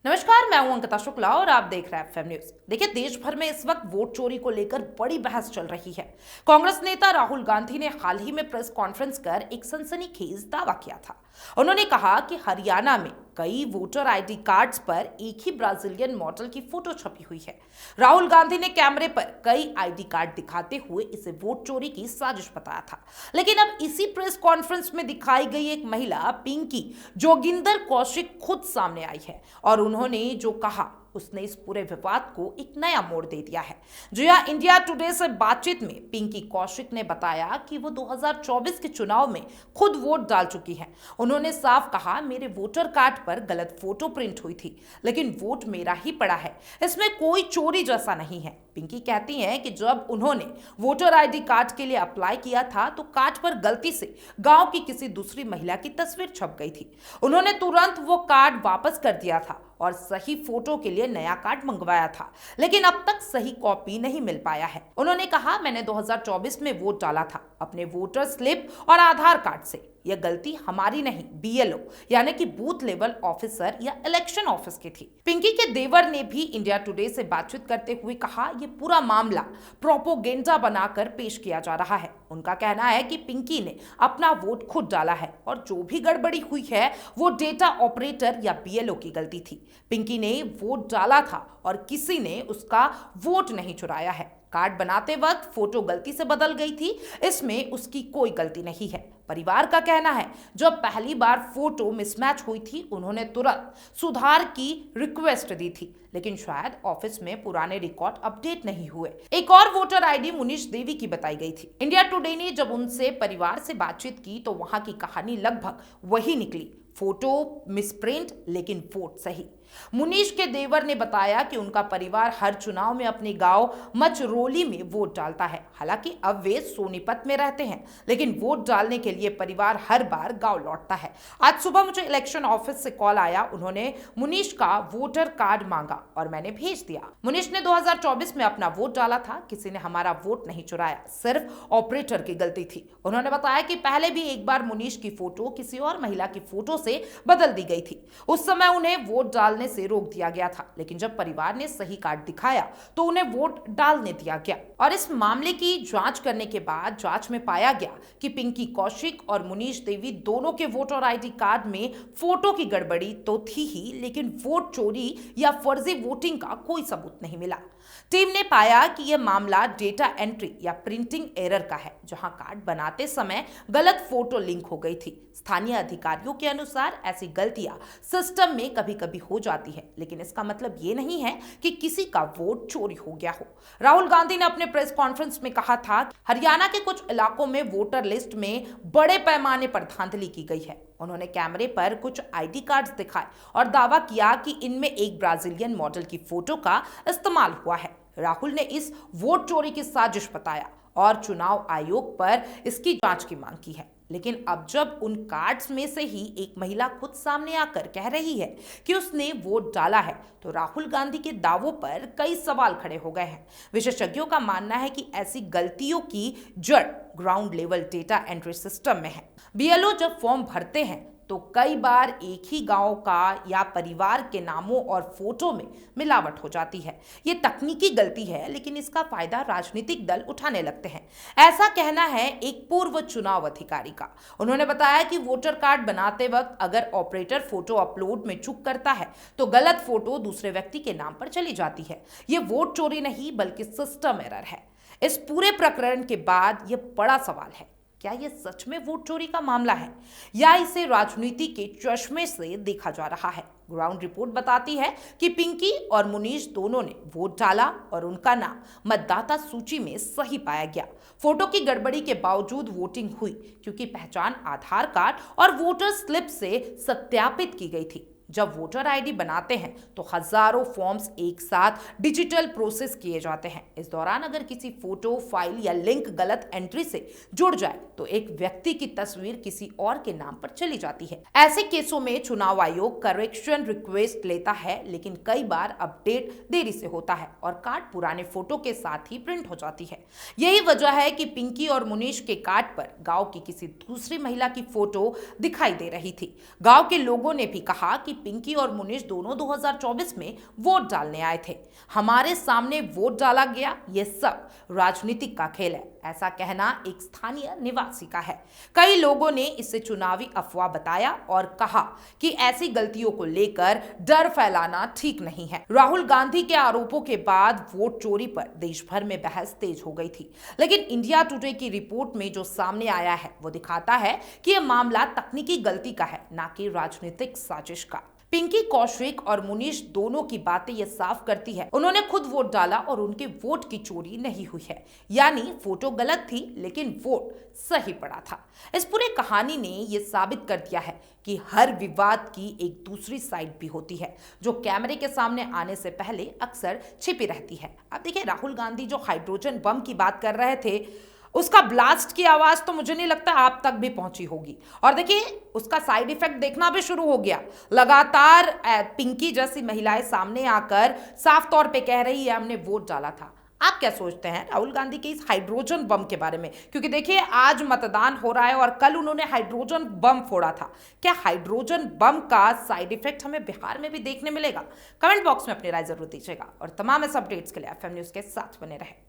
नमस्कार, मैं हूं अंकिता शुक्ला और आप देख रहे हैं एफएम न्यूज। देखिए, देश भर में इस वक्त वोट चोरी को लेकर बड़ी बहस चल रही है। कांग्रेस नेता राहुल गांधी ने हाल ही में प्रेस कॉन्फ्रेंस कर एक सनसनीखेज दावा किया था। उन्होंने कहा कि हरियाणा में कई वोटर आईडी कार्ड्स पर एक ही ब्राजीलियन मॉडल की फोटो छपी हुई है। राहुल गांधी ने कैमरे पर कई आईडी कार्ड दिखाते हुए इसे वोट चोरी की साजिश बताया था। लेकिन अब इसी प्रेस कॉन्फ्रेंस में दिखाई गई एक महिला पिंकी जोगिंदर कौशिक खुद सामने आई है और उन्होंने जो कहा उसने इस पूरे विवाद को एक नया मोड़ दे दिया है। जी हां, इंडिया टुडे से बातचीत में पिंकी कौशिक ने बताया कि वो 2024 के चुनाव में खुद वोट डाल चुकी हैं। उन्होंने साफ कहा, मेरे वोटर कार्ड पर गलत फोटो प्रिंट हुई थी, लेकिन वोट मेरा ही पड़ा है, इसमें कोई चोरी जैसा नहीं है। पिंकी कहती हैं कि जब उन्होंने वोटर आईडी कार्ड के लिए अप्लाई किया था तो कार्ड पर गलती से गांव की किसी दूसरी महिला की तस्वीर छप गई थी। उन्होंने तुरंत वो कार्ड वापस कर दिया था और सही फोटो के लिए नया कार्ड मंगवाया था, लेकिन अब तक सही कॉपी नहीं मिल पाया है। उन्होंने कहा, मैंने 2024 में वोट डाला था अपने वोटर स्लिप और आधार कार्ड से। यह गलती हमारी नहीं, बीएलओ यानी कि बूथ लेवल ऑफिसर या इलेक्शन ऑफिस की थी। पिंकी के देवर ने भी इंडिया टुडे से बातचीत करते हुए कहा, यह पूरा मामला प्रोपोगेंडा बनाकर पेश किया जा रहा है। उनका कहना है कि पिंकी ने अपना वोट खुद डाला है और जो भी गड़बड़ी हुई है वो डेटा ऑपरेटर या बीएलओ की गलती थी। पिंकी ने वोट डाला था और किसी ने उसका वोट नहीं चुराया है। कार्ड बनाते वक्त फोटो गलती से बदल गई थी, इसमें उसकी कोई गलती नहीं है। परिवार का कहना है, जब पहली बार फोटो मिसमैच हुई थी उन्होंने तुरंत सुधार की रिक्वेस्ट दी थी, लेकिन शायद ऑफिस में पुराने रिकॉर्ड अपडेट नहीं हुए। एक और वोटर आईडी मुनीश देवी की बताई गई थी। इंडिया टुडे ने जब उनसे परिवार से बातचीत की तो वहां की कहानी लगभग वही निकली। फोटो मिसप्रिंट लेकिन वोट सही। मुनीश के देवर ने बताया कि उनका परिवार हर चुनाव में अपने गांव मचरोली में वोट डालता है। हालांकि अब वे सोनीपत में रहते हैं, लेकिन वोट डालने के लिए परिवार हर बार गांव लौटता है। आज सुबह मुझे इलेक्शन ऑफिस से कॉल आया, उन्होंने मुनीश का वोटर कार्ड मांगा और मैंने भेज दिया। मुनीश ने 2024 में अपना वोट डाला था, किसी ने हमारा वोट नहीं चुराया, सिर्फ ऑपरेटर की गलती थी। उन्होंने बताया कि पहले भी एक बार मुनीश की फोटो किसी और महिला की फोटो से बदल दी गई थी। उस समय उन्हें वोट डालने से रोक दिया गया था, लेकिन जब परिवार ने सही कार्ड दिखाया तो उन्हें वोट डालने दिया गया। और इस मामले की जांच करने के बाद जांच में पाया गया कि पिंकी कौशिक और मुनीश देवी दोनों के वोटर आईडी कार्ड में फोटो की गड़बड़ी तो थी ही, लेकिन वोट चोरी या फर्जी वोटिंग का कोई सबूत नहीं मिला। टीम ने पाया कि यह मामला डेटा एंट्री या प्रिंटिंग एरर का है, जहां कार्ड बनाते समय गलत फोटो लिंक हो गई थी। स्थानीय अधिकारियों के अनुसार ऐसी गलतियां सिस्टम में कभी-कभी हो जाती है, लेकिन इसका मतलब ये नहीं है कि किसी का वोट चोरी हो गया हो। राहुल गांधी ने अपने प्रेस कॉन्फ्रेंस में कहा था कि हरियाणा के कुछ इलाकों में वोटर लिस्ट में बड़े पैमाने पर धांधली की गई है। उन्होंने कैमरे पर कुछ आईडी कार्ड्स दिखाए और दावा किया कि इनमें एक ब्राजीलियन मॉडल की फोटो का इस्तेमाल हुआ है। राहुल ने इस वोट चोरी की साजिश बताया और चुनाव आयोग पर इसकी जांच की मांग की है। लेकिन अब जब उन कार्ड्स में से ही एक महिला खुद सामने आकर कह रही है कि उसने वोट डाला है, तो राहुल गांधी के दावों पर कई सवाल खड़े हो गए हैं। विशेषज्ञों का मानना है कि ऐसी गलतियों की जड़ ground level data entry system में है। बीएलओ जब फॉर्म भरते हैं तो कई बार एक ही गांव का या परिवार के नामों और फोटो में मिलावट हो जाती है। ये तकनीकी गलती है, लेकिन इसका फायदा राजनीतिक दल उठाने लगते हैं। ऐसा कहना है एक पूर्व चुनाव अधिकारी का। उन्होंने बताया कि वोटर कार्ड बनाते वक्त अगर ऑपरेटर फोटो अपलोड में चूक करता है तो गलत फोटो दूसरे व्यक्ति के नाम पर चली जाती है। ये वोट चोरी नहीं बल्कि सिस्टम एरर है। इस पूरे प्रकरण के बाद यह बड़ा सवाल है, क्या यह सच में वोट चोरी का मामला है या इसे राजनीति के चश्मे से देखा जा रहा है? ग्राउंड रिपोर्ट बताती है कि पिंकी और मुनीश दोनों ने वोट डाला और उनका नाम मतदाता सूची में सही पाया गया। फोटो की गड़बड़ी के बावजूद वोटिंग हुई क्योंकि पहचान आधार कार्ड और वोटर स्लिप से सत्यापित की गई थी। जब वोटर आईडी बनाते हैं तो हजारों फॉर्म्स एक साथ डिजिटल प्रोसेस किए जाते हैं। इस दौरान अगर किसी फोटो, फाइल या लिंक गलत एंट्री से जुड़ जाए तो एक व्यक्ति की तस्वीर किसी और के नाम पर चली जाती है। ऐसे केसों में चुनाव आयोग करेक्शन रिक्वेस्ट लेता है, लेकिन कई बार अपडेट देरी से होता है और कार्ड पुराने फोटो के साथ ही प्रिंट हो जाती है। यही वजह है कि पिंकी और मुनीश के कार्ड पर गांव की किसी दूसरी महिला की फोटो दिखाई दे रही थी। गांव के लोगों ने भी कहा कि पिंकी और मुनीश दोनों 2024 में वोट डालने आए थे। हमारे सामने वोट डाला गया, ये सब राजनीतिक का खेल है, ऐसा कहना एक स्थानीय निवासी का है। कई लोगों ने इसे चुनावी अफवाह बताया और कहा कि ऐसी गलतियों को लेकर डर फैलाना ठीक नहीं है। राहुल गांधी के आरोपों के बाद वोट चोरी पर देश भर में बहस तेज हो गई थी, लेकिन इंडिया टुडे की रिपोर्ट में जो सामने आया है वो दिखाता है कि यह मामला तकनीकी गलती का है, ना कि राजनीतिक साजिश का। पिंकी कौशिक और मुनीश दोनों की बातें ये साफ करती है, उन्होंने खुद वोट डाला और उनके वोट की चोरी नहीं हुई है। यानी फोटो गलत थी लेकिन वोट सही पड़ा था। इस पूरे कहानी ने ये साबित कर दिया है कि हर विवाद की एक दूसरी साइड भी होती है, जो कैमरे के सामने आने से पहले अक्सर छिपी रहती है। अब देखिए, राहुल गांधी जो हाइड्रोजन बम की बात कर रहे थे, उसका ब्लास्ट की आवाज तो मुझे नहीं लगता आप तक भी पहुंची होगी। और देखिए, उसका साइड इफेक्ट देखना भी शुरू हो गया। लगातार पिंकी जैसी महिलाएं सामने आकर साफ तौर पे कह रही है हमने वोट डाला था। आप क्या सोचते हैं राहुल गांधी के इस हाइड्रोजन बम के बारे में? क्योंकि देखिए, आज मतदान हो रहा है और कल उन्होंने हाइड्रोजन बम फोड़ा था। क्या हाइड्रोजन बम का साइड इफेक्ट हमें बिहार में भी देखने मिलेगा? कमेंट बॉक्स में अपनी राय जरूर दीजिएगा और तमाम ऐसे अपडेट्स के लिए एफएम न्यूज के साथ बने रहे।